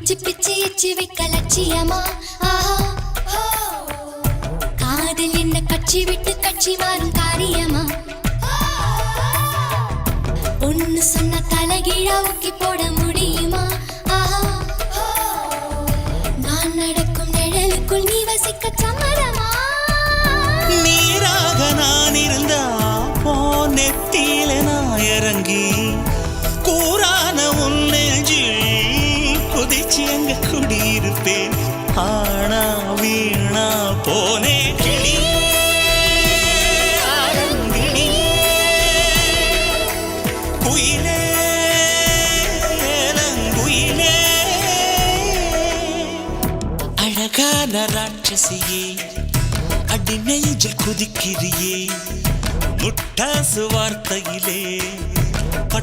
பிச்சு பிச்சு எச்சு வைக்க லட்சியமா காதல் என்ன கட்சி விட்டு கட்சி மாறும் காரியமா ஒன்னு சொன்ன தலைகீழா ஊக்கி போட முடியுமா நான் நடக்கும் நிழலுக்குள் நீ வசிக்க சம்மதமா நீராக நான் இருந்தா நெத்தியில நான் இறங்கி கூறான உன் நெஞ்சில் குதிச்சு எங்க குடியிருப்பேன் ஆனா வீணா போனே கிளி ஆரம்பினி குயிலே ஏலங்குயிலே அழகான ராட்சசியே அடி நெஞ்சில் குதிக்கிறியே முட்டாசு வார்த்தையிலே